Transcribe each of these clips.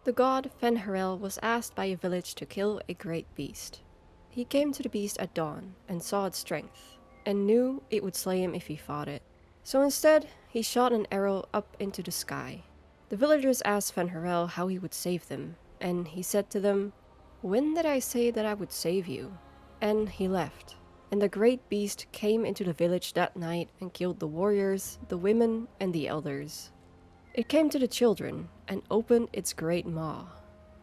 The god Fen'Harel was asked by a village to kill a great beast. He came to the beast at dawn and saw its strength, and knew it would slay him if he fought it. So instead, he shot an arrow up into the sky. The villagers asked Fen'Harel how he would save them, and he said to them, "When did I say that I would save you?" And he left. And the great beast came into the village that night and killed the warriors, the women, and the elders. It came to the children and opened its great maw.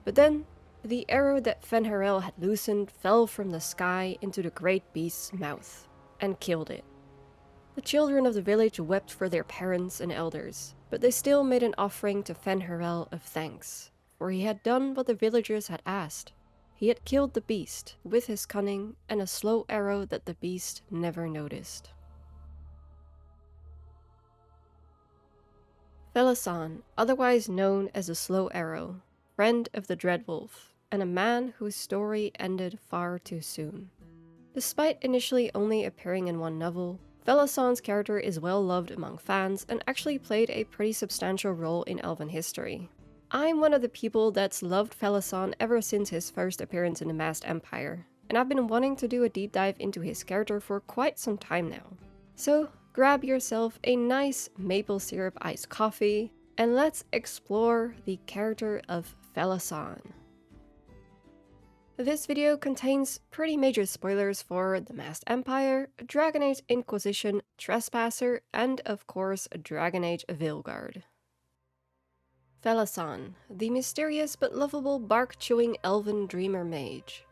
But then, the arrow that Fen'Harel had loosened fell from the sky into the great beast's mouth and killed it. The children of the village wept for their parents and elders, but they still made an offering to Fen'Harel of thanks, for he had done what the villagers had asked. He had killed the beast with his cunning and a slow arrow that the beast never noticed. Felassan, otherwise known as the Slow Arrow, friend of the Dreadwolf, and a man whose story ended far too soon. Despite initially only appearing in one novel, Felassan's character is well loved among fans and actually played a pretty substantial role in elven history. I'm one of the people that's loved Felassan ever since his first appearance in the Masked Empire, and I've been wanting to do a deep dive into his character for quite some time now. So grab yourself a nice maple syrup iced coffee, and let's explore the character of Felassan. This video contains pretty major spoilers for the Masked Empire, Dragon Age Inquisition, Trespasser, and of course Dragon Age Veilguard. Felassan, the mysterious but lovable bark-chewing elven dreamer mage.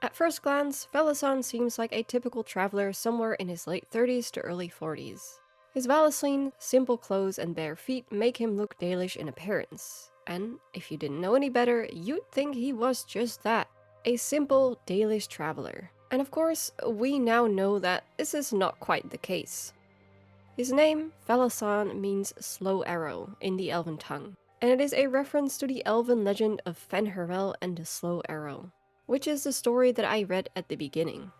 At first glance, Felassan seems like a typical traveler somewhere in his late 30s to early 40s. His Valasline, simple clothes and bare feet make him look Dalish in appearance, and if you didn't know any better, you'd think he was just that, a simple Dalish traveler. And of course, we now know that this is not quite the case. His name, Felassan, means slow arrow in the elven tongue, and it is a reference to the elven legend of Fen'Harel and the Slow Arrow, which is the story that I read at the beginning.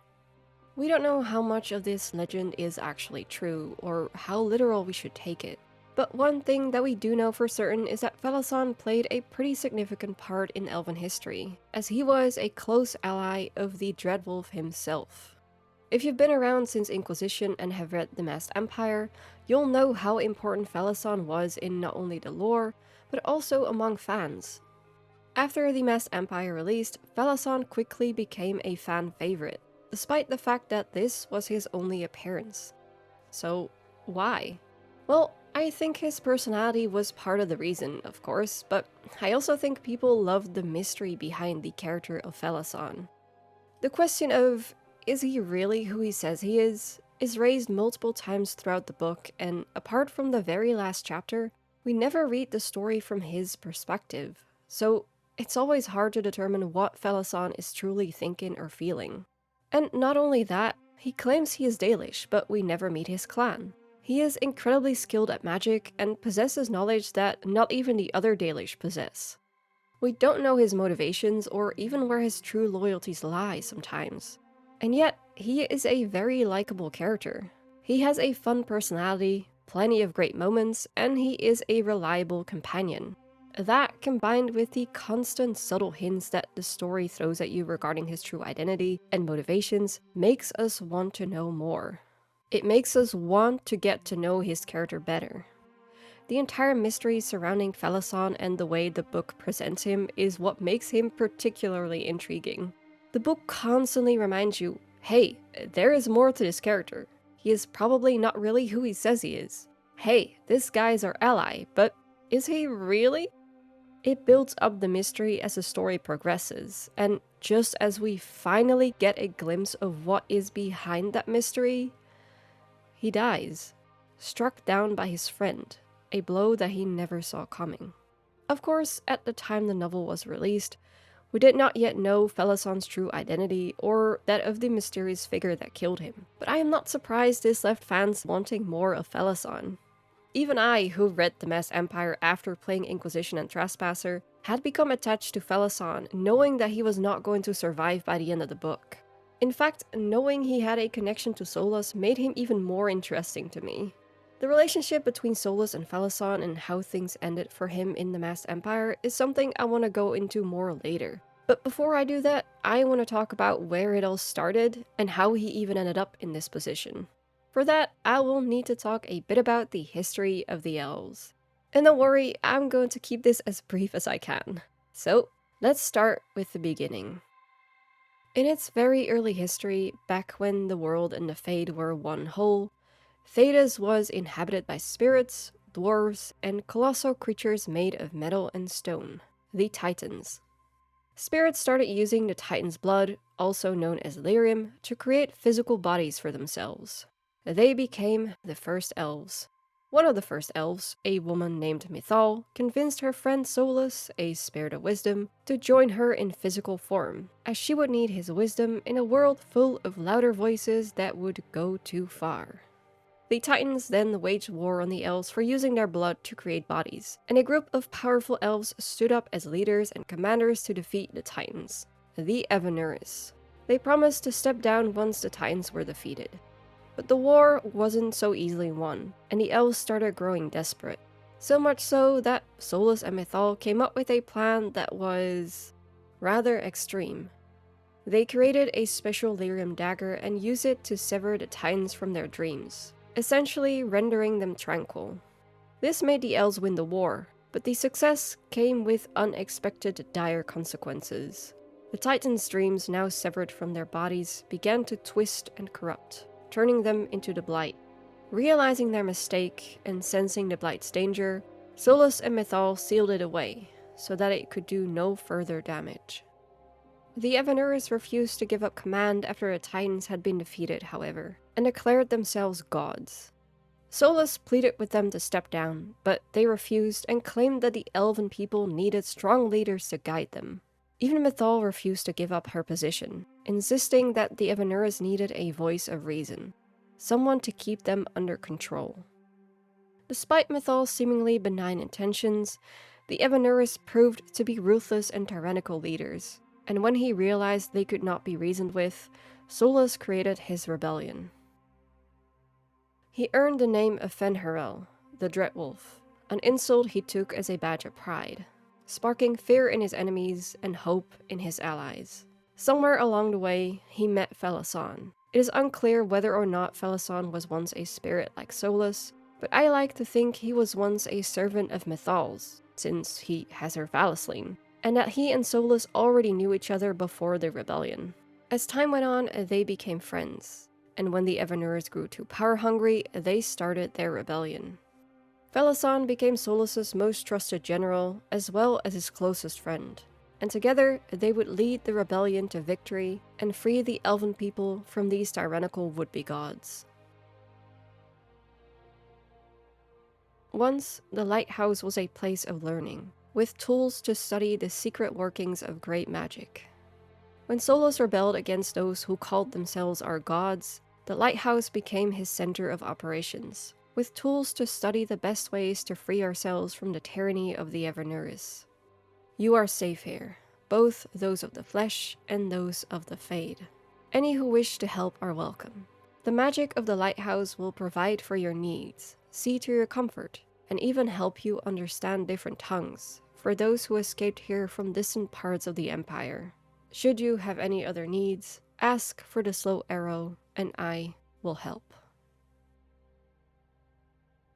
We don't know how much of this legend is actually true, or how literal we should take it. But one thing that we do know for certain is that Felassan played a pretty significant part in elven history, as he was a close ally of the Dreadwolf himself. If you've been around since Inquisition and have read the Masked Empire, you'll know how important Felassan was in not only the lore, but also among fans. After the Masked Empire released, Felassan quickly became a fan favorite, despite the fact that this was his only appearance. So, why? Well, I think his personality was part of the reason, of course, but I also think people loved the mystery behind the character of Felassan. The question of, is he really who he says he is raised multiple times throughout the book, and apart from the very last chapter, we never read the story from his perspective, so it's always hard to determine what Felassan is truly thinking or feeling. And not only that, he claims he is Dalish, but we never meet his clan. He is incredibly skilled at magic and possesses knowledge that not even the other Dalish possess. We don't know his motivations or even where his true loyalties lie sometimes. And yet, he is a very likable character. He has a fun personality, plenty of great moments, and he is a reliable companion. That, combined with the constant subtle hints that the story throws at you regarding his true identity and motivations, makes us want to know more. It makes us want to get to know his character better. The entire mystery surrounding Felassan and the way the book presents him is what makes him particularly intriguing. The book constantly reminds you, hey, there is more to this character. He is probably not really who he says he is. Hey, this guy's our ally, but is he really? It builds up the mystery as the story progresses, and just as we finally get a glimpse of what is behind that mystery, he dies, struck down by his friend, a blow that he never saw coming. Of course, at the time the novel was released, we did not yet know Felassan's true identity or that of the mysterious figure that killed him, but I am not surprised this left fans wanting more of Felassan. Even I, who read The Masked Empire after playing Inquisition and Trespasser, had become attached to Felassan, knowing that he was not going to survive by the end of the book. In fact, knowing he had a connection to Solas made him even more interesting to me. The relationship between Solas and Felassan and how things ended for him in the Masked Empire is something I want to go into more later. But before I do that, I want to talk about where it all started and how he even ended up in this position. For that, I will need to talk a bit about the history of the elves. And don't worry, I'm going to keep this as brief as I can. So, let's start with the beginning. In its very early history, back when the world and the Fade were one whole, Thedas was inhabited by spirits, dwarves, and colossal creatures made of metal and stone, the Titans. Spirits started using the Titan's blood, also known as lyrium, to create physical bodies for themselves. They became the first elves. One of the first elves, a woman named Mythal, convinced her friend Solas, a spirit of wisdom, to join her in physical form, as she would need his wisdom in a world full of louder voices that would go too far. The Titans then waged war on the elves for using their blood to create bodies, and a group of powerful elves stood up as leaders and commanders to defeat the Titans, the Evenuris. They promised to step down once the Titans were defeated. But the war wasn't so easily won, and the elves started growing desperate. So much so that Solas and Mythal came up with a plan that was rather extreme. They created a special lyrium dagger and used it to sever the Titans from their dreams, essentially rendering them tranquil. This made the elves win the war, but the success came with unexpected dire consequences. The Titans' dreams, now severed from their bodies, began to twist and corrupt, turning them into the Blight. Realizing their mistake and sensing the Blight's danger, Solas and Mythal sealed it away, so that it could do no further damage. The Evenuris refused to give up command after the Titans had been defeated, however, and declared themselves gods. Solas pleaded with them to step down, but they refused and claimed that the elven people needed strong leaders to guide them. Even Mythal refused to give up her position, insisting that the Evenuris needed a voice of reason, someone to keep them under control. Despite Mythal's seemingly benign intentions, the Evenuris proved to be ruthless and tyrannical leaders, and when he realized they could not be reasoned with, Solas created his rebellion. He earned the name of Fen'Harel, the Dreadwolf, an insult he took as a badge of pride, sparking fear in his enemies and hope in his allies. Somewhere along the way, he met Felassan. It is unclear whether or not Felassan was once a spirit like Solas, but I like to think he was once a servant of Mythal's, since he has her Valasline, and that he and Solas already knew each other before the rebellion. As time went on, they became friends, and when the Evenuris grew too power-hungry, they started their rebellion. Felassan became Solas's most trusted general, as well as his closest friend, and together they would lead the rebellion to victory and free the elven people from these tyrannical would-be gods. Once, the lighthouse was a place of learning, with tools to study the secret workings of great magic. When Solas rebelled against those who called themselves our gods, the lighthouse became his center of operations, with tools to study the best ways to free ourselves from the tyranny of the Evenuris. You are safe here, both those of the flesh and those of the Fade. Any who wish to help are welcome. The magic of the lighthouse will provide for your needs, see to your comfort, and even help you understand different tongues, for those who escaped here from distant parts of the Empire. Should you have any other needs, ask for the slow arrow, and I will help.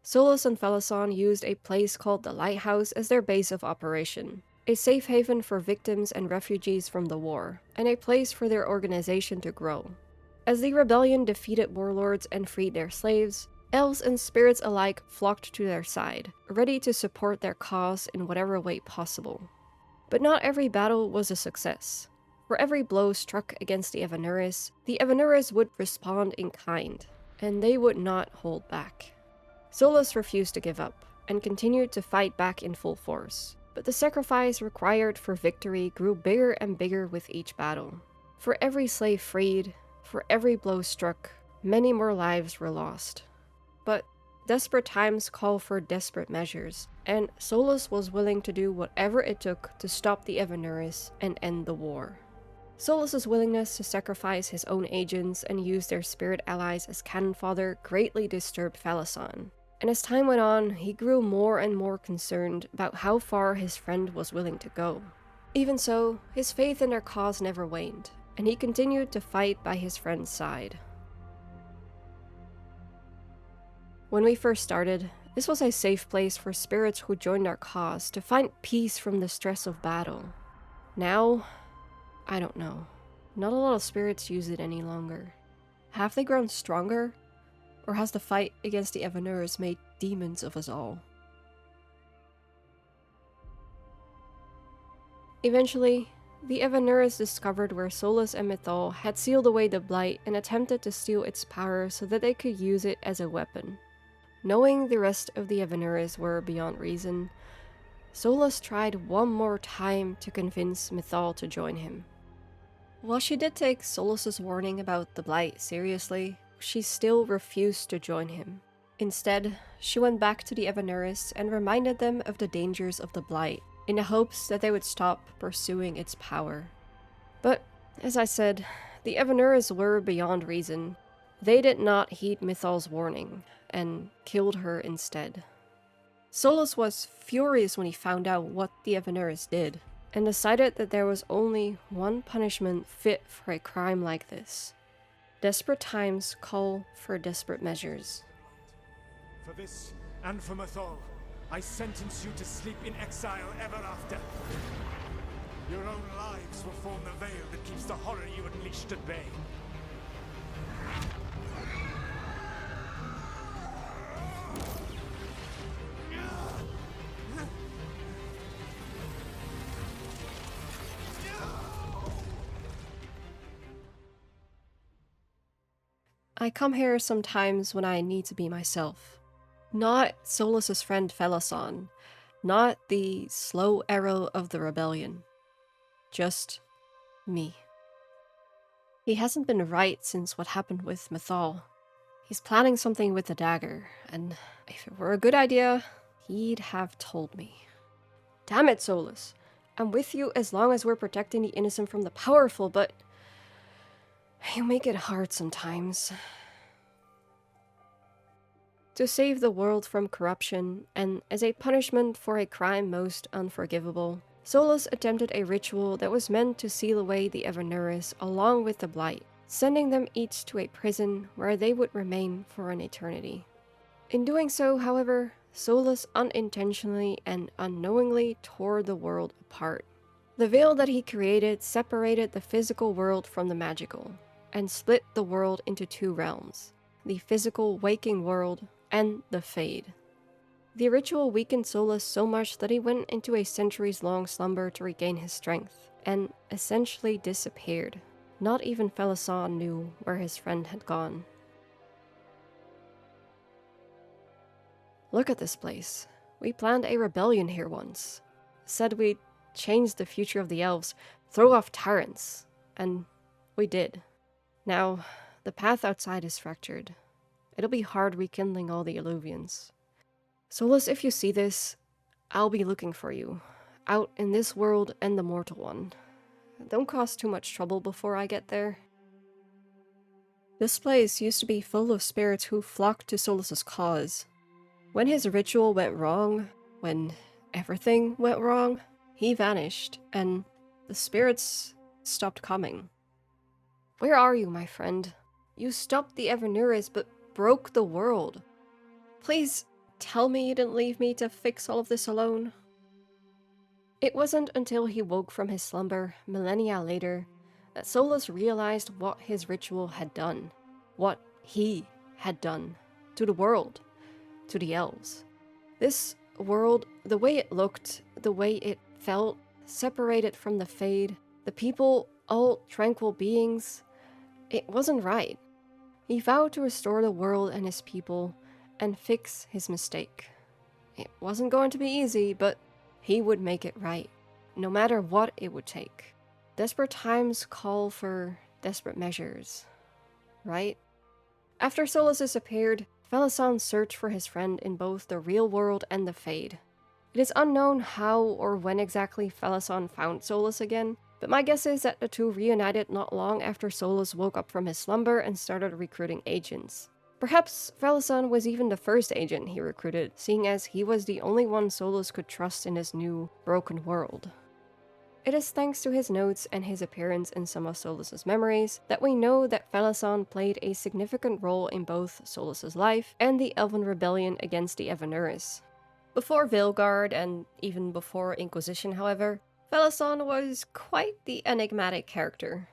Solas and Felassan used a place called the Lighthouse as their base of operation, a safe haven for victims and refugees from the war, and a place for their organization to grow. As the rebellion defeated warlords and freed their slaves, elves and spirits alike flocked to their side, ready to support their cause in whatever way possible. But not every battle was a success. For every blow struck against the Evenuris would respond in kind, and they would not hold back. Solas refused to give up, and continued to fight back in full force, but the sacrifice required for victory grew bigger and bigger with each battle. For every slave freed, for every blow struck, many more lives were lost. But desperate times call for desperate measures, and Solas was willing to do whatever it took to stop the Evenuris and end the war. Solas's willingness to sacrifice his own agents and use their spirit allies as cannon fodder greatly disturbed Felassan, And as time went on, he grew more and more concerned about how far his friend was willing to go. Even so, his faith in their cause never waned, and he continued to fight by his friend's side. When we first started, this was a safe place for spirits who joined our cause to find peace from the stress of battle. Now, I don't know. Not a lot of spirits use it any longer. Have they grown stronger? Or has the fight against the Evanurs made demons of us all? Eventually, the Evanurs discovered where Solas and Mythal had sealed away the Blight and attempted to steal its power so that they could use it as a weapon. Knowing the rest of the Evanurs were beyond reason, Solas tried one more time to convince Mythal to join him. While she did take Solas's warning about the Blight seriously, she still refused to join him. Instead, she went back to the Evanurs and reminded them of the dangers of the Blight, in the hopes that they would stop pursuing its power. But, as I said, the Evanurs were beyond reason. They did not heed Mythal's warning, and killed her instead. Solas was furious when he found out what the Evanurs did, and decided that there was only one punishment fit for a crime like this. Desperate times call for desperate measures. For this, and for Mythal, I sentence you to sleep in exile ever after. Your own lives will form the veil that keeps the horror you unleashed at bay. I come here sometimes when I need to be myself. Not Solas's friend Felassan, not the slow arrow of the rebellion. Just me. He hasn't been right since what happened with Mythal. He's planning something with the dagger, and if it were a good idea, he'd have told me. Damn it, Solas. I'm with you as long as we're protecting the innocent from the powerful, but you make it hard sometimes. To save the world from corruption, and as a punishment for a crime most unforgivable, Solas attempted a ritual that was meant to seal away the Evanurs along with the Blight, sending them each to a prison where they would remain for an eternity. In doing so, however, Solas unintentionally and unknowingly tore the world apart. The veil that he created separated the physical world from the magical, and split the world into two realms, the physical waking world and the Fade. The ritual weakened Solas so much that he went into a centuries-long slumber to regain his strength, and essentially disappeared. Not even Felassan knew where his friend had gone. Look at this place. We planned a rebellion here once. Said we'd change the future of the elves, throw off tyrants, and we did. Now, the path outside is fractured. It'll be hard rekindling all the Illuvians. Solas, if you see this, I'll be looking for you, out in this world and the mortal one. Don't cause too much trouble before I get there. This place used to be full of spirits who flocked to Solas's cause. When his ritual went wrong, when everything went wrong, he vanished, and the spirits stopped coming. Where are you, my friend? You stopped the Evanurs, but broke the world. Please tell me you didn't leave me to fix all of this alone. It wasn't until he woke from his slumber, millennia later, that Solas realized what his ritual had done. What he had done. To the world. To the elves. This world, the way it looked, the way it felt, separated from the Fade, the people, all tranquil beings, it wasn't right. He vowed to restore the world and his people, and fix his mistake. It wasn't going to be easy, but he would make it right, no matter what it would take. Desperate times call for desperate measures, right? After Solas disappeared, Felassan searched for his friend in both the real world and the Fade. It is unknown how or when exactly Felassan found Solas again, but my guess is that the two reunited not long after Solas woke up from his slumber and started recruiting agents. Perhaps Felassan was even the first agent he recruited, seeing as he was the only one Solas could trust in his new, broken world. It is thanks to his notes and his appearance in some of Solas's memories that we know that Felassan played a significant role in both Solas's life and the elven rebellion against the Evanuris. Before Veilguard and even before Inquisition, however, Felassan was quite the enigmatic character.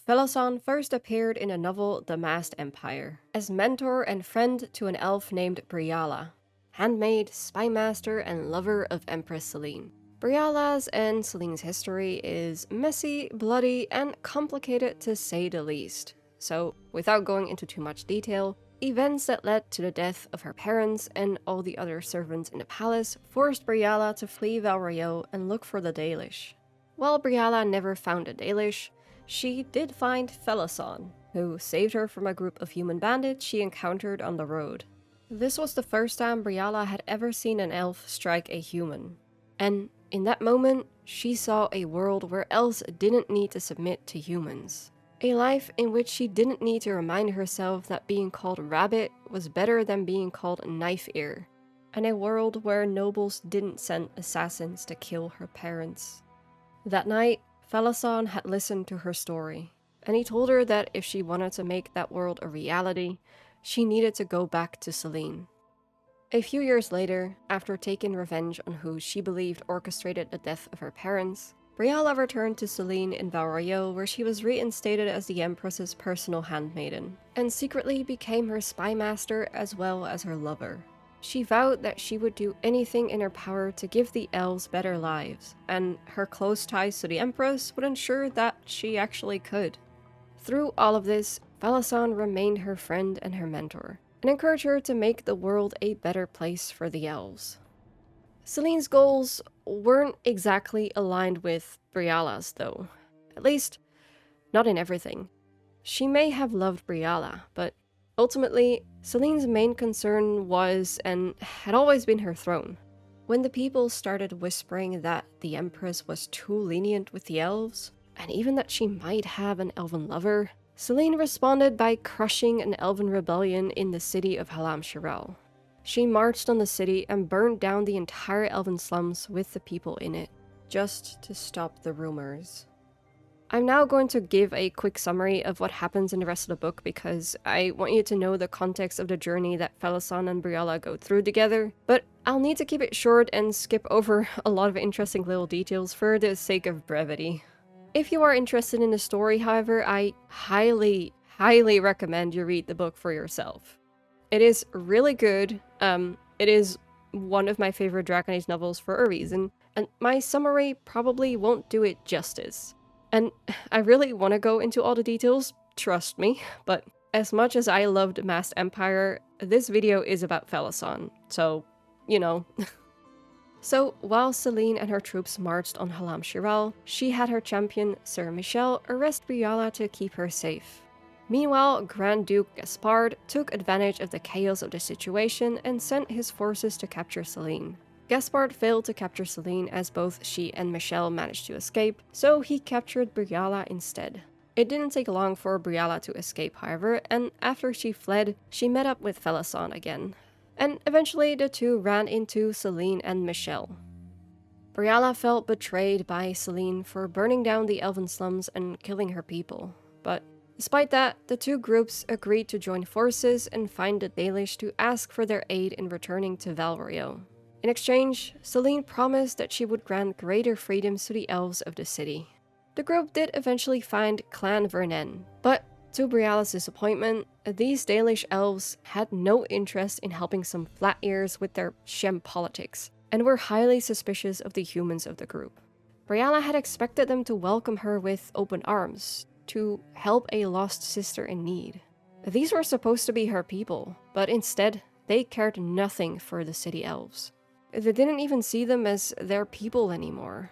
Felassan first appeared in a novel The Masked Empire, as mentor and friend to an elf named Briala, handmaid, spymaster, and lover of Empress Selene. Briala's and Selene's history is messy, bloody, and complicated to say the least. So, without going into too much detail, events that led to the death of her parents and all the other servants in the palace forced Briala to flee Val Royeaux and look for the Dalish. While Briala never found the Dalish, she did find Felassan, who saved her from a group of human bandits she encountered on the road. This was the first time Briala had ever seen an elf strike a human. And in that moment, she saw a world where elves didn't need to submit to humans. A life in which she didn't need to remind herself that being called rabbit was better than being called knife ear. And a world where nobles didn't send assassins to kill her parents. That night, Felassan had listened to her story, and he told her that if she wanted to make that world a reality, she needed to go back to Selene. A few years later, after taking revenge on who she believed orchestrated the death of her parents, Briala returned to Selene in Val Royeaux, where she was reinstated as the Empress's personal handmaiden, and secretly became her spymaster as well as her lover. She vowed that she would do anything in her power to give the elves better lives, and her close ties to the Empress would ensure that she actually could. Through all of this, Felassan remained her friend and her mentor, and encouraged her to make the world a better place for the elves. Selene's goals weren't exactly aligned with Briala's, though. At least, not in everything. She may have loved Briala, but ultimately, Selene's main concern was and had always been her throne. When the people started whispering that the Empress was too lenient with the elves, and even that she might have an elven lover, Selene responded by crushing an elven rebellion in the city of Halam-Shirel. She marched on the city and burned down the entire elven slums with the people in it, just to stop the rumors. I'm now going to give a quick summary of what happens in the rest of the book because I want you to know the context of the journey that Felassan and Briala go through together, but I'll need to keep it short and skip over a lot of interesting little details for the sake of brevity. If you are interested in the story, however, I highly recommend you read the book for yourself. It is really good. It is one of my favorite Dragon Age novels for a reason, and my summary probably won't do it justice. And I really want to go into all the details, trust me, but as much as I loved Masked Empire, this video is about Felassan, so, you know. So, while Selene and her troops marched on Halam-Shirel, she had her champion, Sir Michel, arrest Briala to keep her safe. Meanwhile, Grand Duke Gaspard took advantage of the chaos of the situation and sent his forces to capture Selene. Gaspard failed to capture Selene as both she and Michel managed to escape, so he captured Briala instead. It didn't take long for Briala to escape, however, and after she fled, she met up with Felassan again. And eventually the two ran into Selene and Michel. Briala felt betrayed by Selene for burning down the elven slums and killing her people, but despite that, the two groups agreed to join forces and find the Dalish to ask for their aid in returning to Val Royeaux. In exchange, Selene promised that she would grant greater freedoms to the elves of the city. The group did eventually find Clan Vernen, but to Briala's disappointment, these Dalish elves had no interest in helping some flat ears with their shem politics, and were highly suspicious of the humans of the group. Briala had expected them to welcome her with open arms, to help a lost sister in need. These were supposed to be her people, but instead, they cared nothing for the city elves. They didn't even see them as their people anymore.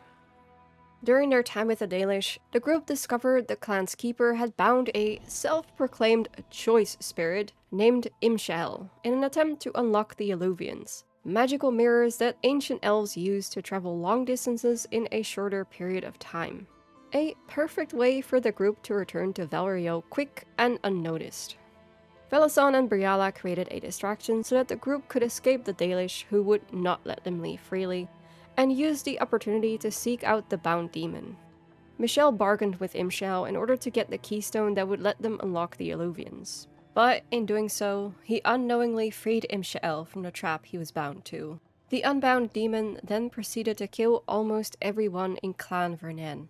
During their time with the Dalish, the group discovered the clan's keeper had bound a self-proclaimed choice spirit named Imshael in an attempt to unlock the Alluvians, magical mirrors that ancient elves used to travel long distances in a shorter period of time. A perfect way for the group to return to Val Royeaux quick and unnoticed. Felassan and Briala created a distraction so that the group could escape the Dalish, who would not let them leave freely, and used the opportunity to seek out the bound demon. Michelle bargained with Imshel in order to get the keystone that would let them unlock the Illuvians. But in doing so, he unknowingly freed Imshel from the trap he was bound to. The unbound demon then proceeded to kill almost everyone in Clan Vernen.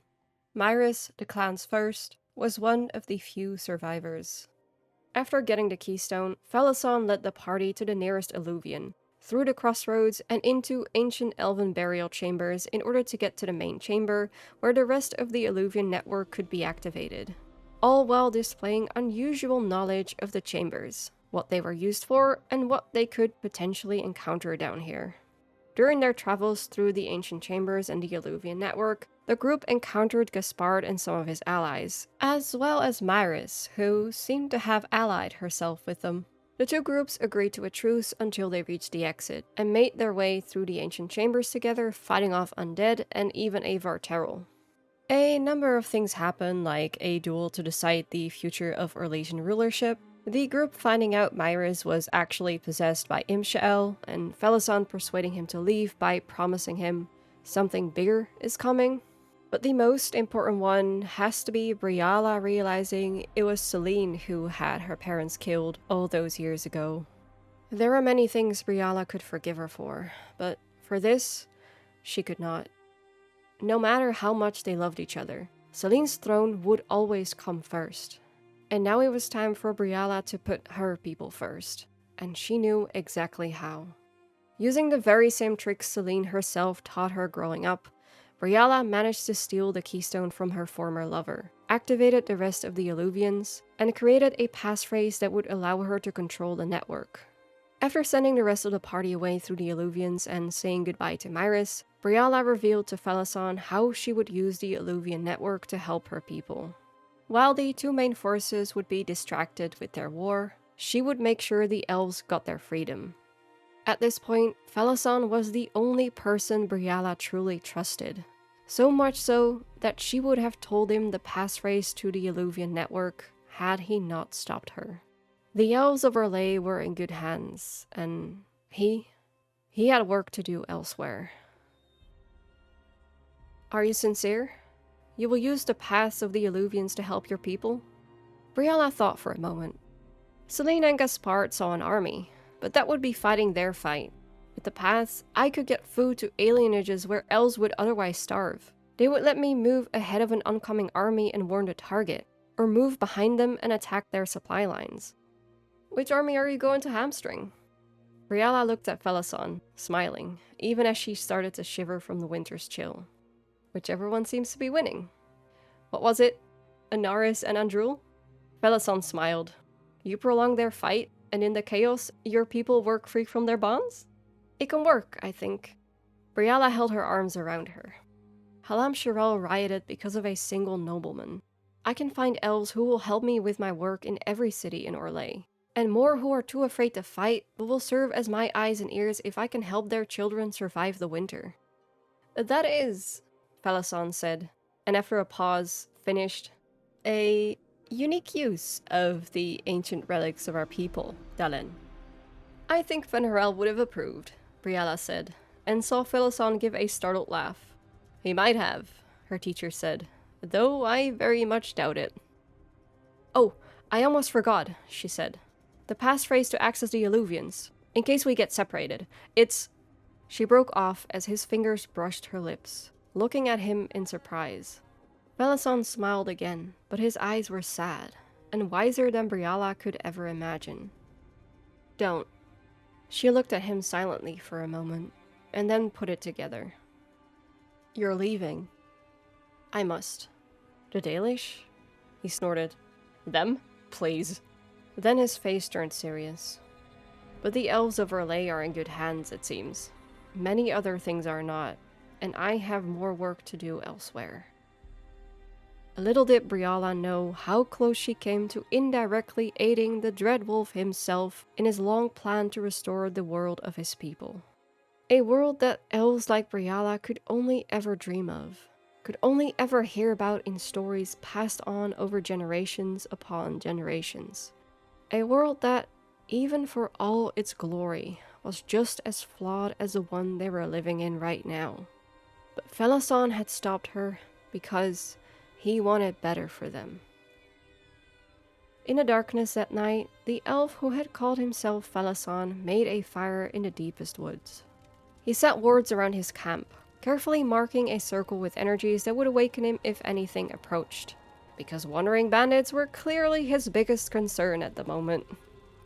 Myris, the clan's first, was one of the few survivors. After getting the keystone, Felassan led the party to the nearest Illuvian, through the crossroads and into ancient elven burial chambers in order to get to the main chamber, where the rest of the Illuvian network could be activated. All while displaying unusual knowledge of the chambers, what they were used for, and what they could potentially encounter down here. During their travels through the ancient chambers and the Illuvian network, the group encountered Gaspard and some of his allies, as well as Myris, who seemed to have allied herself with them. The two groups agreed to a truce until they reached the exit, and made their way through the ancient chambers together, fighting off undead and even a Varterol. A number of things happened, like a duel to decide the future of Orlesian rulership, the group finding out Myris was actually possessed by Imshel, and Felassan persuading him to leave by promising him something bigger is coming. But the most important one has to be Briala realizing it was Celine who had her parents killed all those years ago. There are many things Briala could forgive her for, but for this, she could not. No matter how much they loved each other, Celine's throne would always come first. And now it was time for Briala to put her people first, and she knew exactly how. Using the very same tricks Celine herself taught her growing up, Briala managed to steal the keystone from her former lover, activated the rest of the Illuvians, and created a passphrase that would allow her to control the network. After sending the rest of the party away through the Illuvians and saying goodbye to Myris, Briala revealed to Felassan how she would use the Illuvian network to help her people. While the two main forces would be distracted with their war, she would make sure the elves got their freedom. At this point, Felassan was the only person Briala truly trusted. So much so that she would have told him the passphrase to the Illuvian network had he not stopped her. The elves of Orlais were in good hands, and he had work to do elsewhere. Are you sincere? You will use the paths of the Illuvians to help your people? Briala thought for a moment. Celine and Gaspard saw an army, but that would be fighting their fight. With the paths, I could get food to alienages where elves would otherwise starve. They would let me move ahead of an oncoming army and warn the target, or move behind them and attack their supply lines. Which army are you going to hamstring? Briala looked at Felassan, smiling, even as she started to shiver from the winter's chill. Whichever one seems to be winning. What was it? Anaris and Andrul? Felassan smiled. You prolong their fight, and in the chaos, your people work free from their bonds? It can work, I think. Briala held her arms around her. Halam Shirel rioted because of a single nobleman. I can find elves who will help me with my work in every city in Orlais, and more who are too afraid to fight, but will serve as my eyes and ears if I can help their children survive the winter. That is, Felassan said, and after a pause, finished, a unique use of the ancient relics of our people, Dalen. I think Fen'Harel would have approved, Briala said, and saw Felassan give a startled laugh. He might have, her teacher said, though I very much doubt it. Oh, I almost forgot, she said. The passphrase to access the Illuvians, in case we get separated. It's... She broke off as his fingers brushed her lips, looking at him in surprise. Felassan smiled again, but his eyes were sad, and wiser than Briala could ever imagine. Don't. She looked at him silently for a moment, and then put it together. You're leaving. I must. The Dalish? He snorted. Them? Please. Then his face turned serious. But the elves of Orlais are in good hands, it seems. Many other things are not, and I have more work to do elsewhere. Little did Briala know how close she came to indirectly aiding the Dreadwolf himself in his long plan to restore the world of his people. A world that elves like Briala could only ever dream of, could only ever hear about in stories passed on over generations upon generations. A world that, even for all its glory, was just as flawed as the one they were living in right now. But Felassan had stopped her because he wanted better for them. In the darkness that night, the elf who had called himself Felassan made a fire in the deepest woods. He set wards around his camp, carefully marking a circle with energies that would awaken him if anything approached, because wandering bandits were clearly his biggest concern at the moment.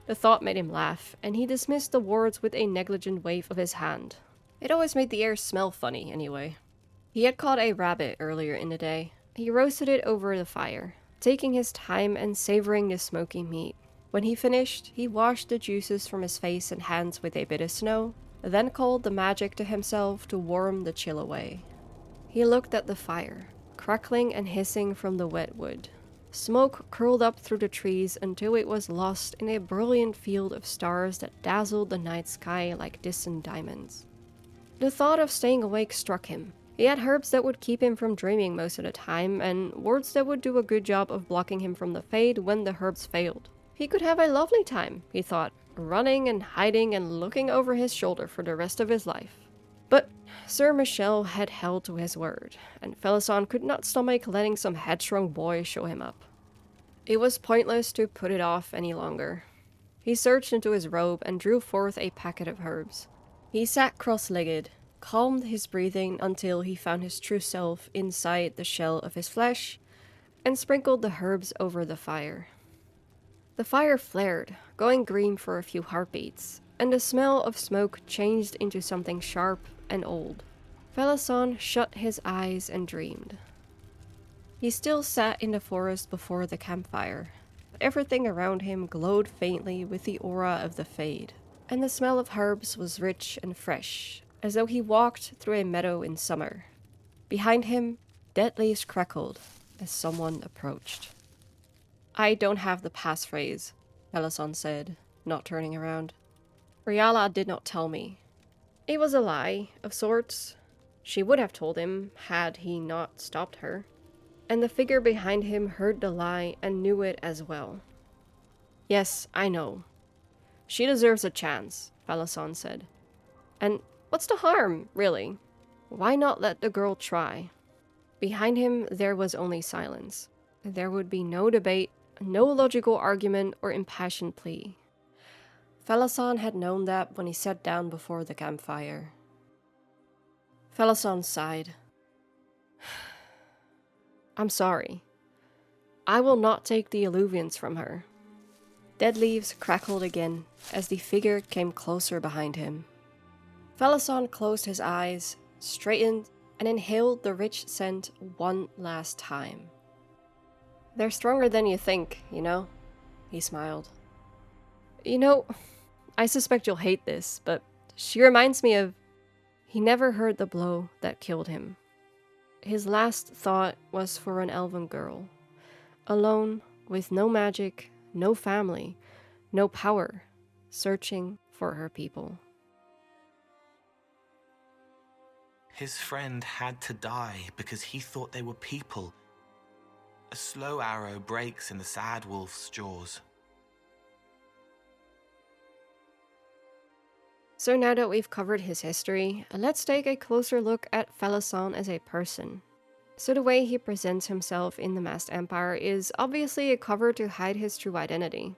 The thought made him laugh, and he dismissed the wards with a negligent wave of his hand. It always made the air smell funny, anyway. He had caught a rabbit earlier in the day. He roasted it over the fire, taking his time and savoring the smoky meat. When he finished, he washed the juices from his face and hands with a bit of snow, then called the magic to himself to warm the chill away. He looked at the fire, crackling and hissing from the wet wood. Smoke curled up through the trees until it was lost in a brilliant field of stars that dazzled the night sky like distant diamonds. The thought of staying awake struck him. He had herbs that would keep him from dreaming most of the time, and wards that would do a good job of blocking him from the fade when the herbs failed. He could have a lovely time, he thought, running and hiding and looking over his shoulder for the rest of his life. But Sir Michel had held to his word, and Felassan could not stomach letting some headstrong boy show him up. It was pointless to put it off any longer. He searched into his robe and drew forth a packet of herbs. He sat cross-legged, calmed his breathing until he found his true self inside the shell of his flesh, and sprinkled the herbs over the fire. The fire flared, going green for a few heartbeats, and the smell of smoke changed into something sharp and old. Felassan shut his eyes and dreamed. He still sat in the forest before the campfire. Everything around him glowed faintly with the aura of the fade, and the smell of herbs was rich and fresh, as though he walked through a meadow in summer. Behind him, dead leaves crackled as someone approached. "I don't have the passphrase," Felassan said, not turning around. "Briala did not tell me." It was a lie, of sorts. She would have told him, had he not stopped her. And the figure behind him heard the lie and knew it as well. "Yes, I know. She deserves a chance," Felassan said. "And what's the harm, really? Why not let the girl try?" Behind him, there was only silence. There would be no debate, no logical argument or impassioned plea. Felassan had known that when he sat down before the campfire. Felassan sighed. "I'm sorry. I will not take the illusions from her." Dead leaves crackled again as the figure came closer behind him. Felassan closed his eyes, straightened, and inhaled the rich scent one last time. "They're stronger than you think, you know?" He smiled. "You know, I suspect you'll hate this, but she reminds me of..." He never heard the blow that killed him. His last thought was for an elven girl, alone, with no magic, no family, no power, searching for her people. His friend had to die because he thought they were people. A slow arrow breaks in the sad wolf's jaws. So now that we've covered his history, let's take a closer look at Felassan as a person. So the way he presents himself in the Masked Empire is obviously a cover to hide his true identity.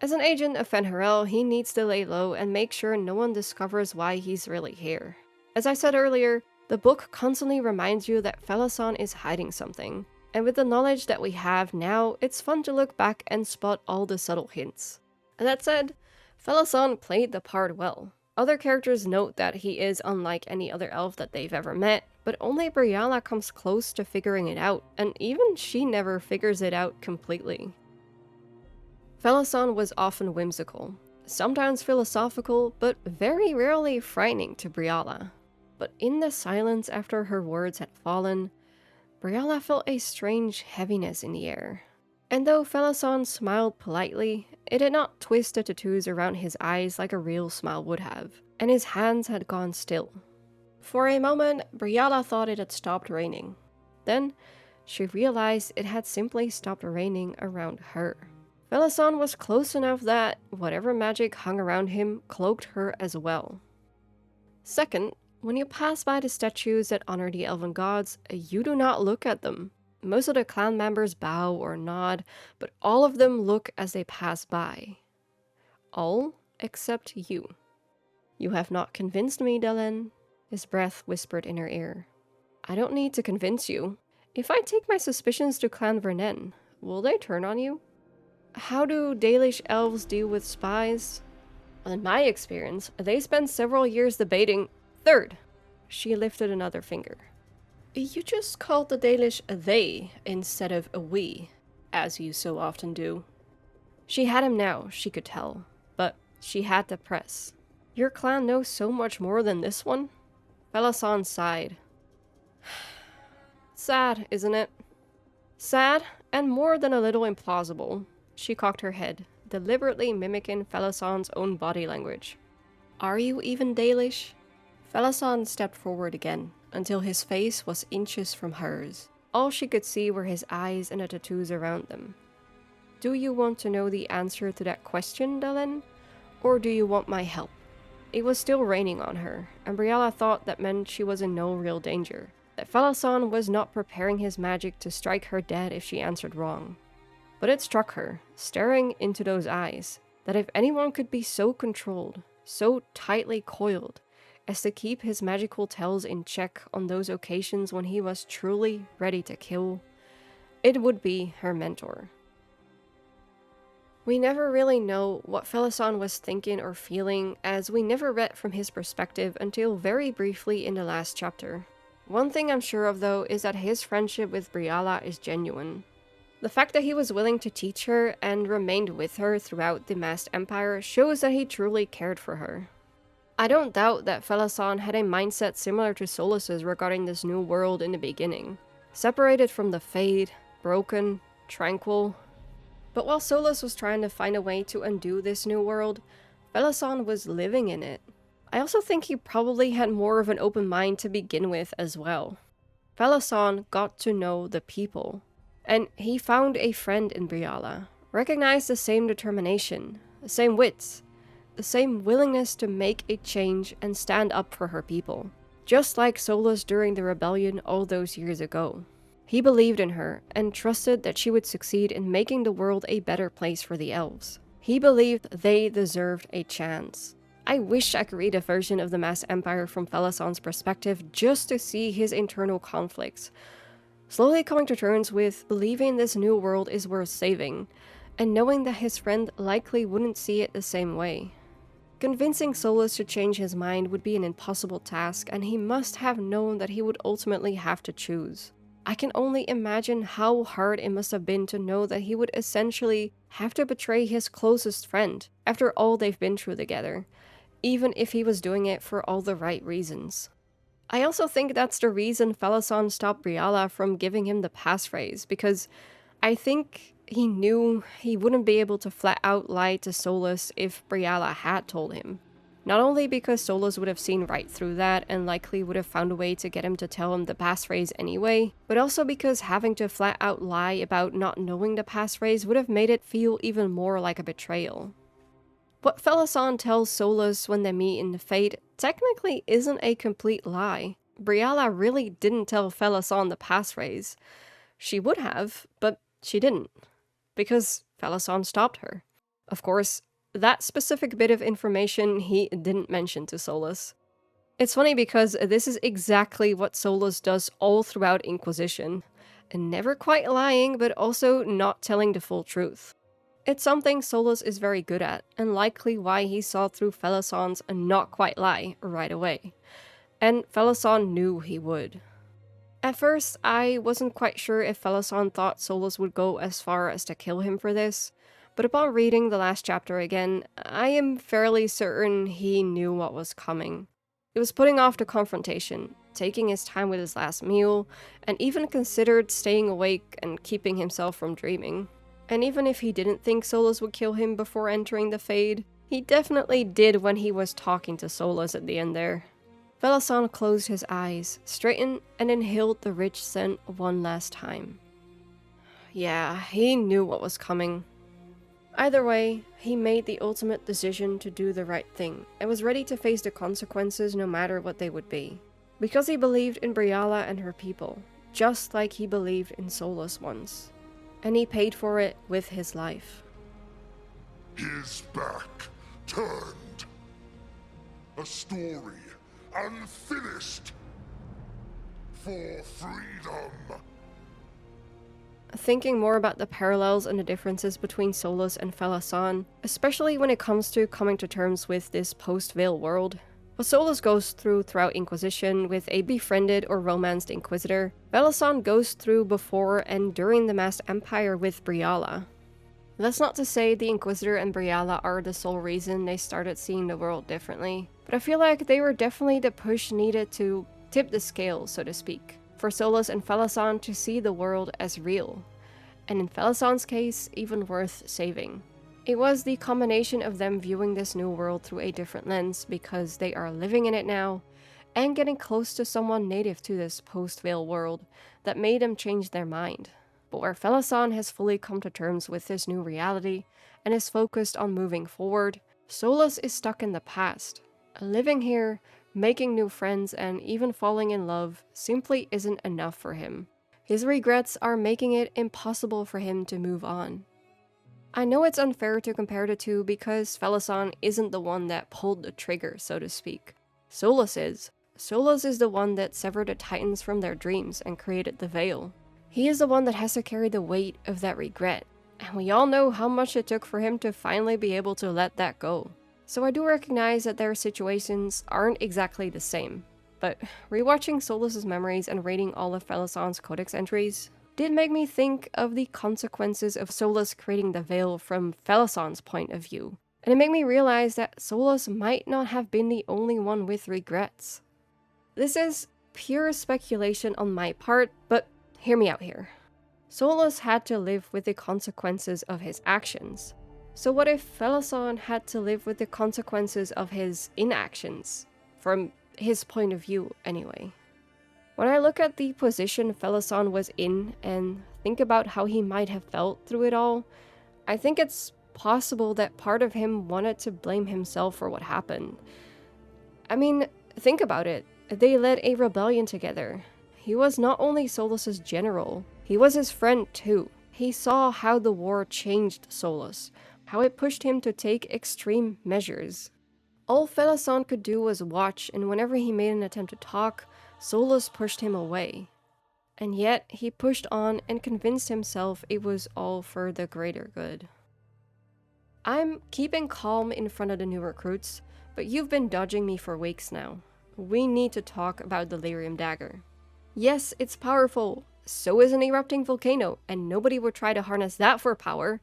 As an agent of Fen'Harel, he needs to lay low and make sure no one discovers why he's really here. As I said earlier, the book constantly reminds you that Felassan is hiding something, and with the knowledge that we have now, it's fun to look back and spot all the subtle hints. And that said, Felassan played the part well. Other characters note that he is unlike any other elf that they've ever met, but only Briala comes close to figuring it out, and even she never figures it out completely. Felassan was often whimsical, sometimes philosophical, but very rarely frightening to Briala. But in the silence after her words had fallen, Briala felt a strange heaviness in the air. And though Felassan smiled politely, it did not twist the tattoos around his eyes like a real smile would have, and his hands had gone still. For a moment, Briala thought it had stopped raining. Then, she realized it had simply stopped raining around her. Felassan was close enough that whatever magic hung around him cloaked her as well. Second, when you pass by the statues that honor the elven gods, you do not look at them. Most of the clan members bow or nod, but all of them look as they pass by. All except you. You have not convinced me, Delen, his breath whispered in her ear. I don't need to convince you. If I take my suspicions to Clan Vernen, will they turn on you? How do Dalish elves deal with spies? In my experience, they spend several years debating. Third, she lifted another finger. You just called the Dalish a they instead of a we, as you so often do. She had him now, she could tell, but she had to press. Your clan knows so much more than this one? Felassan sighed. Sad, isn't it? Sad, and more than a little implausible. She cocked her head, deliberately mimicking Felassan's own body language. Are you even Dalish? Felassan stepped forward again, until his face was inches from hers. All she could see were his eyes and the tattoos around them. Do you want to know the answer to that question, Dalen? Or do you want my help? It was still raining on her, and Briala thought that meant she was in no real danger. That Felassan was not preparing his magic to strike her dead if she answered wrong. But it struck her, staring into those eyes, that if anyone could be so controlled, so tightly coiled, as to keep his magical tells in check on those occasions when he was truly ready to kill, it would be her mentor. We never really know what Felassan was thinking or feeling, as we never read from his perspective until very briefly in the last chapter. One thing I'm sure of though is that his friendship with Briala is genuine. The fact that he was willing to teach her and remained with her throughout the Masked Empire shows that he truly cared for her. I don't doubt that Felassan had a mindset similar to Solas's regarding this new world in the beginning. Separated from the Fade, broken, tranquil. But while Solas was trying to find a way to undo this new world, Felassan was living in it. I also think he probably had more of an open mind to begin with as well. Felassan got to know the people. And he found a friend in Briala, recognized the same determination, the same wits, the same willingness to make a change and stand up for her people. Just like Solas during the rebellion all those years ago. He believed in her and trusted that she would succeed in making the world a better place for the elves. He believed they deserved a chance. I wish I could read a version of the Masked Empire from Felassan's perspective just to see his internal conflicts. Slowly coming to terms with believing this new world is worth saving, and knowing that his friend likely wouldn't see it the same way. Convincing Solas to change his mind would be an impossible task, and he must have known that he would ultimately have to choose. I can only imagine how hard it must have been to know that he would essentially have to betray his closest friend after all they've been through together, even if he was doing it for all the right reasons. I also think that's the reason Felassan stopped Briala from giving him the passphrase, because I think he knew he wouldn't be able to flat out lie to Solas if Briala had told him. Not only because Solas would have seen right through that and likely would have found a way to get him to tell him the passphrase anyway, but also because having to flat out lie about not knowing the passphrase would have made it feel even more like a betrayal. What Felassan tells Solas when they meet in the Fade technically isn't a complete lie. Briala really didn't tell Felassan the passphrase. She would have, but she didn't, because Felassan stopped her. Of course, that specific bit of information he didn't mention to Solas. It's funny because this is exactly what Solas does all throughout Inquisition, and never quite lying, but also not telling the full truth. It's something Solas is very good at, and likely why he saw through Felassan's not quite lie right away. And Felassan knew he would. At first, I wasn't quite sure if Felassan thought Solas would go as far as to kill him for this, but upon reading the last chapter again, I am fairly certain he knew what was coming. It was putting off the confrontation, taking his time with his last meal, and even considered staying awake and keeping himself from dreaming. And even if he didn't think Solas would kill him before entering the Fade, he definitely did when he was talking to Solas at the end there. Felassan closed his eyes, straightened, and inhaled the rich scent one last time. Yeah, he knew what was coming. Either way, he made the ultimate decision to do the right thing, and was ready to face the consequences no matter what they would be. Because he believed in Briala and her people, just like he believed in Solas once. And he paid for it with his life. His back turned. A story unfinished. For freedom. Thinking more about the parallels and the differences between Solas and Felassan, especially when it comes to coming to terms with this post-Veil world. What Solas goes through throughout Inquisition with a befriended or romanced Inquisitor, Felassan goes through before and during the Masked Empire with Briala. That's not to say the Inquisitor and Briala are the sole reason they started seeing the world differently, but I feel like they were definitely the push needed to tip the scale, so to speak, for Solas and Felassan to see the world as real, and in Felassan's case, even worth saving. It was the combination of them viewing this new world through a different lens because they are living in it now, and getting close to someone native to this post-Veil world that made them change their mind. But where Felassan has fully come to terms with this new reality and is focused on moving forward, Solas is stuck in the past. Living here, making new friends, and even falling in love simply isn't enough for him. His regrets are making it impossible for him to move on. I know it's unfair to compare the two because Felassan isn't the one that pulled the trigger, so to speak. Solas is. Solas is the one that severed the Titans from their dreams and created the Veil. He is the one that has to carry the weight of that regret, and we all know how much it took for him to finally be able to let that go. So I do recognize that their situations aren't exactly the same, but rewatching Solas' memories and reading all of Felassan's codex entries did make me think of the consequences of Solas creating the Veil from Felassan's point of view, and it made me realize that Solas might not have been the only one with regrets. This is pure speculation on my part, but hear me out here. Solas had to live with the consequences of his actions. So what if Felassan had to live with the consequences of his inactions? From his point of view, anyway. When I look at the position Felassan was in and think about how he might have felt through it all, I think it's possible that part of him wanted to blame himself for what happened. I mean, think about it. They led a rebellion together. He was not only Solas' general, he was his friend too. He saw how the war changed Solas, how it pushed him to take extreme measures. All Felassan could do was watch, and whenever he made an attempt to talk, Solas pushed him away. And yet, he pushed on and convinced himself it was all for the greater good. I'm keeping calm in front of the new recruits, but you've been dodging me for weeks now. We need to talk about the Lyrium Dagger. Yes, it's powerful. So is an erupting volcano, and nobody would try to harness that for power.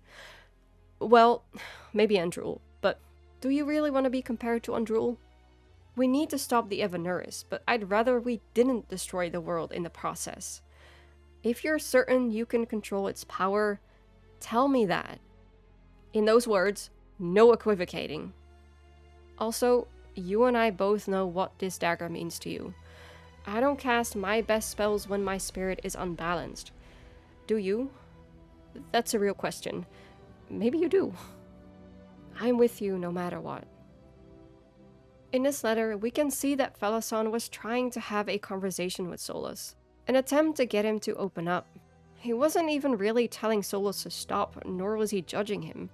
Well, maybe Andrul, but do you really want to be compared to Andrul? We need to stop the Evanuris, but I'd rather we didn't destroy the world in the process. If you're certain you can control its power, tell me that. In those words, no equivocating. Also, you and I both know what this dagger means to you. I don't cast my best spells when my spirit is unbalanced. Do you? That's a real question. Maybe you do. I'm with you no matter what. In this letter, we can see that Felassan was trying to have a conversation with Solas, an attempt to get him to open up. He wasn't even really telling Solas to stop, nor was he judging him.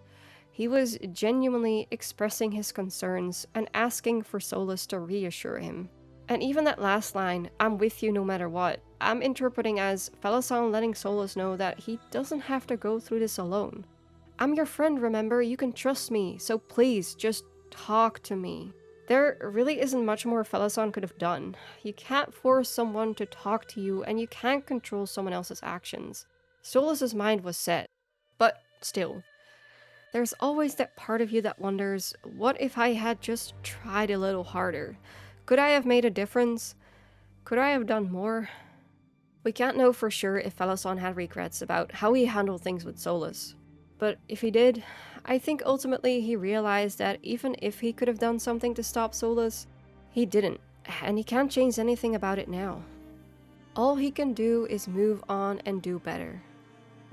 He was genuinely expressing his concerns and asking for Solas to reassure him. And even that last line, "I'm with you no matter what," I'm interpreting as Felassan letting Solas know that he doesn't have to go through this alone. I'm your friend, remember? You can trust me, so please, just talk to me. There really isn't much more Felassan could have done. You can't force someone to talk to you, and you can't control someone else's actions. Solas' mind was set. But still, there's always that part of you that wonders, what if I had just tried a little harder? Could I have made a difference? Could I have done more? We can't know for sure if Felassan had regrets about how he handled things with Solas. But if he did, I think ultimately he realized that even if he could have done something to stop Solas, he didn't, and he can't change anything about it now. All he can do is move on and do better.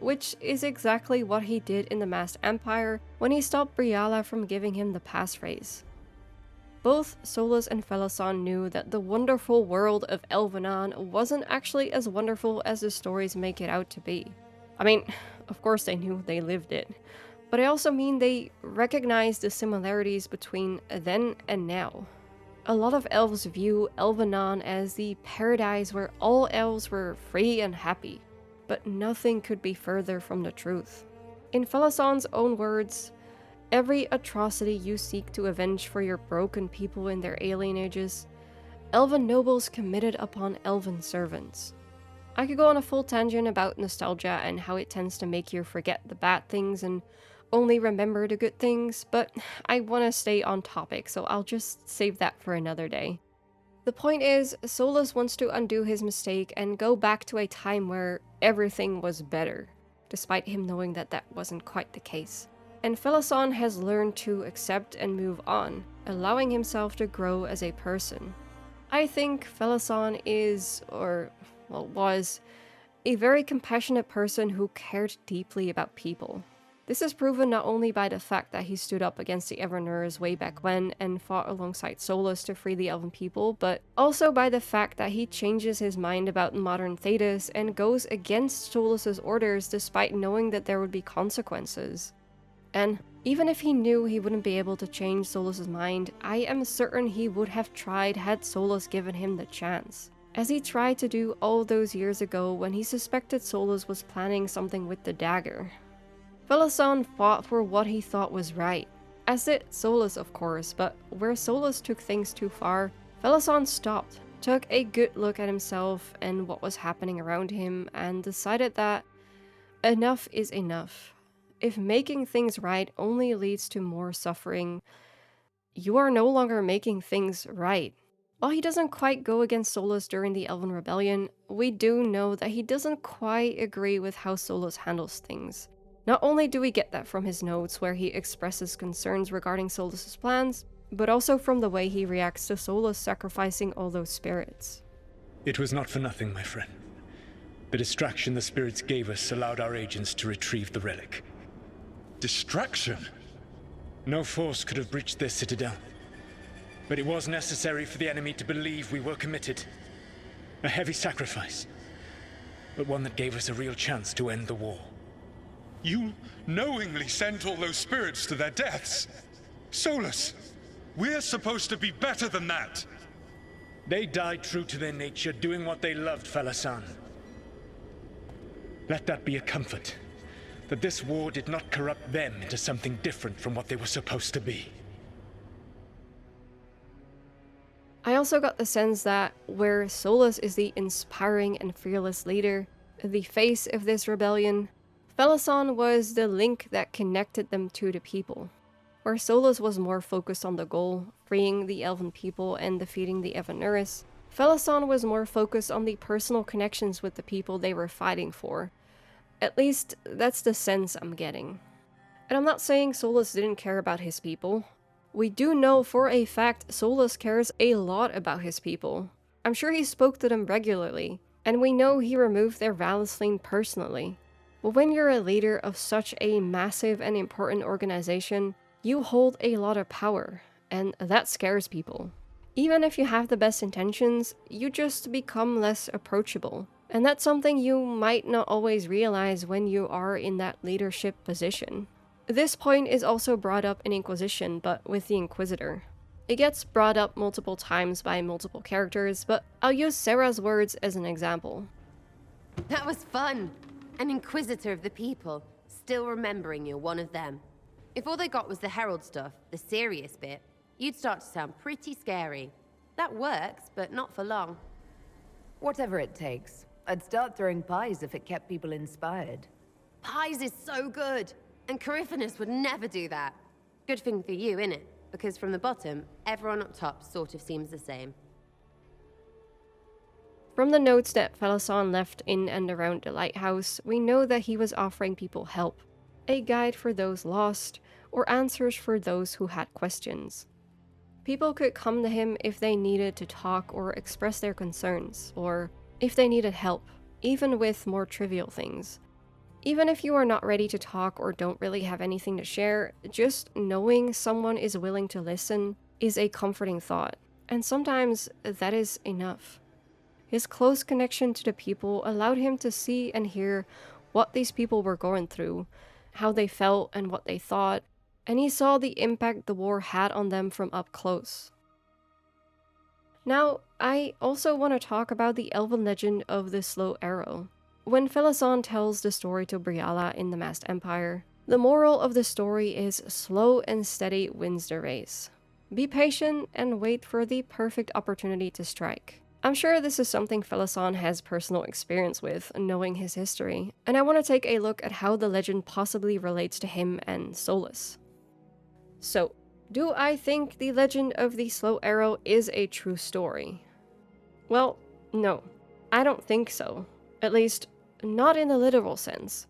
which is exactly what he did in the Masked Empire when he stopped Briala from giving him the passphrase. Both Solas and Felassan knew that the wonderful world of Elvenon wasn't actually as wonderful as the stories make it out to be. I mean, of course they knew they lived it, but I also mean they recognized the similarities between then and now. A lot of elves view Elvenon as the paradise where all elves were free and happy, but nothing could be further from the truth. In Felassan's own words, every atrocity you seek to avenge for your broken people in their alien ages, elven nobles committed upon elven servants. I could go on a full tangent about nostalgia and how it tends to make you forget the bad things and only remember the good things, but I want to stay on topic, so I'll just save that for another day. The point is, Solas wants to undo his mistake and go back to a time where everything was better, despite him knowing that that wasn't quite the case. And Felassan has learned to accept and move on, allowing himself to grow as a person. I think Felassan is, or was, a very compassionate person who cared deeply about people. This is proven not only by the fact that he stood up against the Everners way back when and fought alongside Solas to free the elven people, but also by the fact that he changes his mind about modern Thedas and goes against Solas' orders despite knowing that there would be consequences. And even if he knew he wouldn't be able to change Solas' mind, I am certain he would have tried had Solas given him the chance, as he tried to do all those years ago when he suspected Solas was planning something with the dagger. Felassan fought for what he thought was right, as did Solas of course, but where Solas took things too far, Felassan stopped, took a good look at himself and what was happening around him, and decided that enough is enough. If making things right only leads to more suffering, you are no longer making things right. While he doesn't quite go against Solas during the Elven Rebellion, we do know that he doesn't quite agree with how Solas handles things. Not only do we get that from his notes where he expresses concerns regarding Solas' plans, but also from the way he reacts to Solas sacrificing all those spirits. It was not for nothing, my friend. The distraction the spirits gave us allowed our agents to retrieve the relic. Distraction? No force could have breached this citadel. But it was necessary for the enemy to believe we were committed. A heavy sacrifice, but one that gave us a real chance to end the war. You knowingly sent all those spirits to their deaths. Solas, we're supposed to be better than that. They died true to their nature, doing what they loved, Felassan. Let that be a comfort, that this war did not corrupt them into something different from what they were supposed to be. I also got the sense that where Solas is the inspiring and fearless leader, the face of this rebellion, Felassan was the link that connected them to the people. Where Solas was more focused on the goal, freeing the elven people and defeating the Everners, Felassan was more focused on the personal connections with the people they were fighting for. At least, that's the sense I'm getting. And I'm not saying Solas didn't care about his people. We do know for a fact Solas cares a lot about his people. I'm sure he spoke to them regularly, and we know he removed their Valisline personally. But when you're a leader of such a massive and important organization, you hold a lot of power, and that scares people. Even if you have the best intentions, you just become less approachable. And that's something you might not always realize when you are in that leadership position. This point is also brought up in Inquisition, but with the Inquisitor. It gets brought up multiple times by multiple characters, but I'll use Sarah's words as an example. That was fun! An Inquisitor of the people, still remembering you're one of them. If all they got was the Herald stuff, the serious bit, you'd start to sound pretty scary. That works, but not for long. Whatever it takes. I'd start throwing pies if it kept people inspired. Pies is so good! And Coryphanus would never do that. Good thing for you, innit? Because from the bottom, everyone up top sort of seems the same. From the notes that Felassan left in and around the lighthouse, we know that he was offering people help, a guide for those lost, or answers for those who had questions. People could come to him if they needed to talk or express their concerns, or if they needed help, even with more trivial things. Even if you are not ready to talk or don't really have anything to share, just knowing someone is willing to listen is a comforting thought, and sometimes that is enough. His close connection to the people allowed him to see and hear what these people were going through, how they felt and what they thought, and he saw the impact the war had on them from up close. Now, I also want to talk about the elven legend of the slow arrow. When Felassan tells the story to Briala in the Masked Empire, the moral of the story is slow and steady wins the race. Be patient and wait for the perfect opportunity to strike. I'm sure this is something Felassan has personal experience with, knowing his history, and I want to take a look at how the legend possibly relates to him and Solas. So, do I think the legend of the slow arrow is a true story? Well, no, I don't think so. At least, not in the literal sense.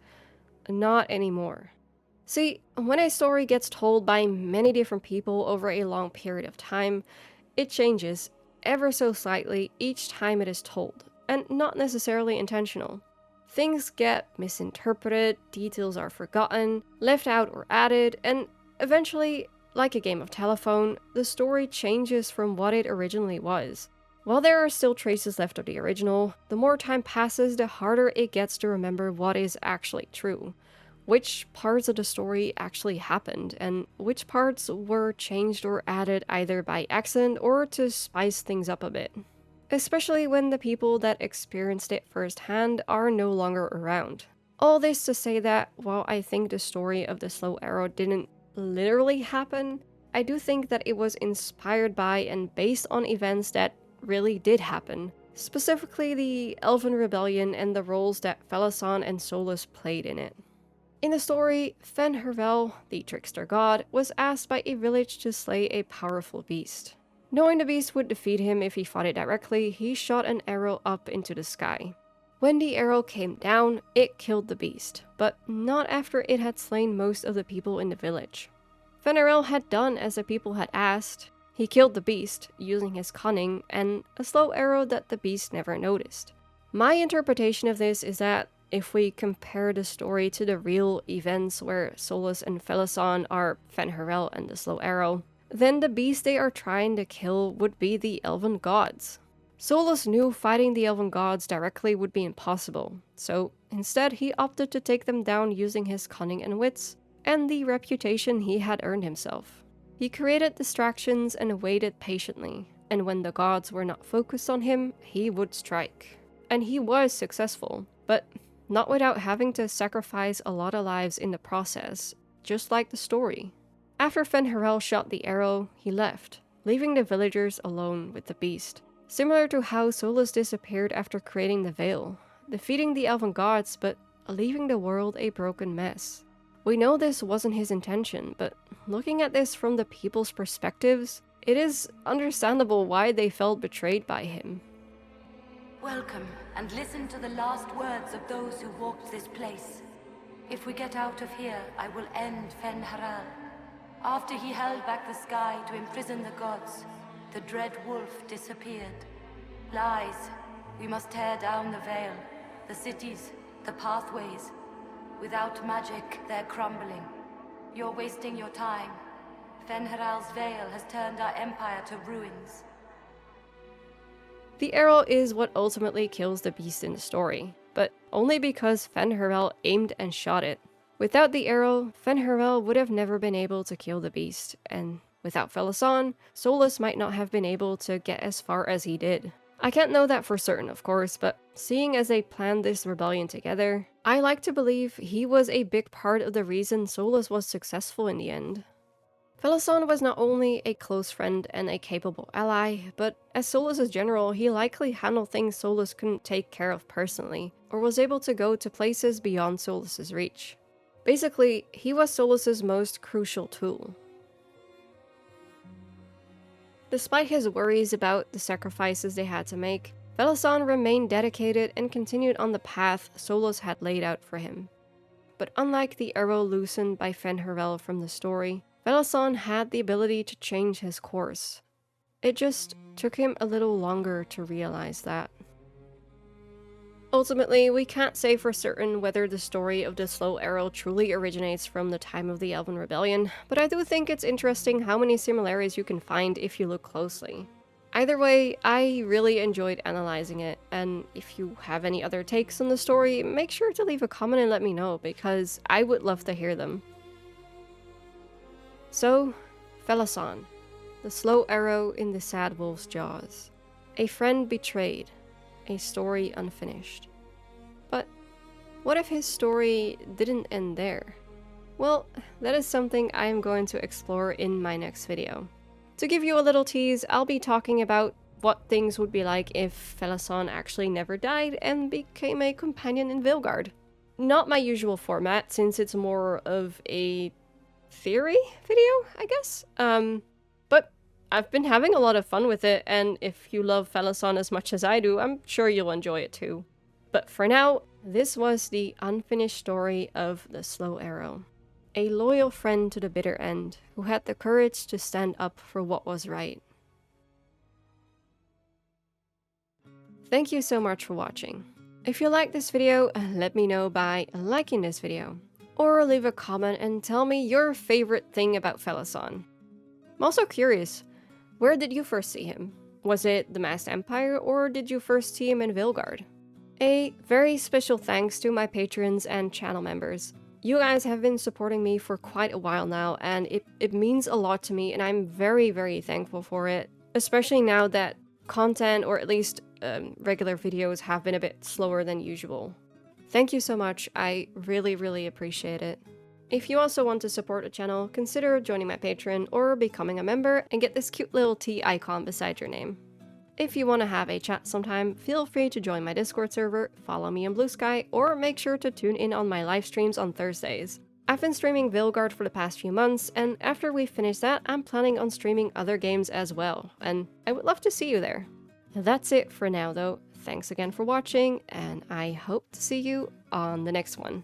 Not anymore. See, when a story gets told by many different people over a long period of time, it changes ever so slightly each time it is told, and not necessarily intentional. Things get misinterpreted, details are forgotten, left out or added, and eventually, like a game of telephone, the story changes from what it originally was. While there are still traces left of the original, the more time passes, the harder it gets to remember what is actually true, which parts of the story actually happened, and which parts were changed or added either by accident or to spice things up a bit. Especially when the people that experienced it firsthand are no longer around. All this to say that, while I think the story of the slow arrow didn't literally happen, I do think that it was inspired by and based on events that really did happen, specifically the Elven Rebellion and the roles that Felassan and Solas played in it. In the story, Fen'Harel, the trickster god, was asked by a village to slay a powerful beast. Knowing the beast would defeat him if he fought it directly, he shot an arrow up into the sky. When the arrow came down, it killed the beast, but not after it had slain most of the people in the village. Fen'Harel had done as the people had asked. He killed the beast, using his cunning, and a slow arrow that the beast never noticed. My interpretation of this is that if we compare the story to the real events where Solas and Felassan are Fen'Harel and the slow arrow, then the beast they are trying to kill would be the elven gods. Solas knew fighting the elven gods directly would be impossible, so instead he opted to take them down using his cunning and wits, and the reputation he had earned himself. He created distractions and waited patiently, and when the gods were not focused on him, he would strike. And he was successful, but not without having to sacrifice a lot of lives in the process, just like the story. After Fen'Harel shot the arrow, he left, leaving the villagers alone with the beast. Similar to how Solas disappeared after creating the veil, defeating the elven gods but leaving the world a broken mess. We know this wasn't his intention, but looking at this from the people's perspectives, it is understandable why they felt betrayed by him. Welcome, and listen to the last words of those who walked this place. If we get out of here, I will end Fen'Harel. After he held back the sky to imprison the gods, the dread wolf disappeared. Lies. We must tear down the veil, the cities, the pathways. Without magic, they're crumbling. You're wasting your time. Fen'Harel's veil has turned our empire to ruins. The arrow is what ultimately kills the beast in the story, but only because Fen'Harel aimed and shot it. Without the arrow, Fen'Harel would have never been able to kill the beast, and without Felassan, Solas might not have been able to get as far as he did. I can't know that for certain, of course, but seeing as they planned this rebellion together, I like to believe he was a big part of the reason Solas was successful in the end. Felassan was not only a close friend and a capable ally, but as Solas' general, he likely handled things Solas couldn't take care of personally, or was able to go to places beyond Solas' reach. Basically, he was Solas' most crucial tool. Despite his worries about the sacrifices they had to make, Felassan remained dedicated and continued on the path Solas had laid out for him. But unlike the arrow loosened by Fen'Harel from the story, Felassan had the ability to change his course. It just took him a little longer to realize that. Ultimately, we can't say for certain whether the story of the Slow Arrow truly originates from the time of the Elven Rebellion, but I do think it's interesting how many similarities you can find if you look closely. Either way, I really enjoyed analyzing it, and if you have any other takes on the story, make sure to leave a comment and let me know, because I would love to hear them. So, Felassan, the slow arrow in the sad wolf's jaws. A friend betrayed, a story unfinished. But what if his story didn't end there? Well, that is something I am going to explore in my next video. To give you a little tease, I'll be talking about what things would be like if Felassan actually never died and became a companion in Vilgard. Not my usual format, since it's more of a theory video, I guess? But I've been having a lot of fun with it, and if you love Felassan as much as I do, I'm sure you'll enjoy it too. But for now, this was the unfinished story of the Slow Arrow. A loyal friend to the bitter end, who had the courage to stand up for what was right. Thank you so much for watching. If you liked this video, let me know by liking this video, or leave a comment and tell me your favorite thing about Felassan. I'm also curious, where did you first see him? Was it the Masked Empire, or did you first see him in Vilgard? A very special thanks to my patrons and channel members. You guys have been supporting me for quite a while now, and it means a lot to me, and I'm very, very thankful for it. Especially now that content, or at least regular videos, have been a bit slower than usual. Thank you so much, I really, really appreciate it. If you also want to support the channel, consider joining my Patreon or becoming a member and get this cute little T icon beside your name. If you want to have a chat sometime, feel free to join my Discord server, follow me on Blue Sky, or make sure to tune in on my live streams on Thursdays. I've been streaming Vilgard for the past few months, and after we finish that, I'm planning on streaming other games as well, and I would love to see you there. That's it for now though, thanks again for watching, and I hope to see you on the next one.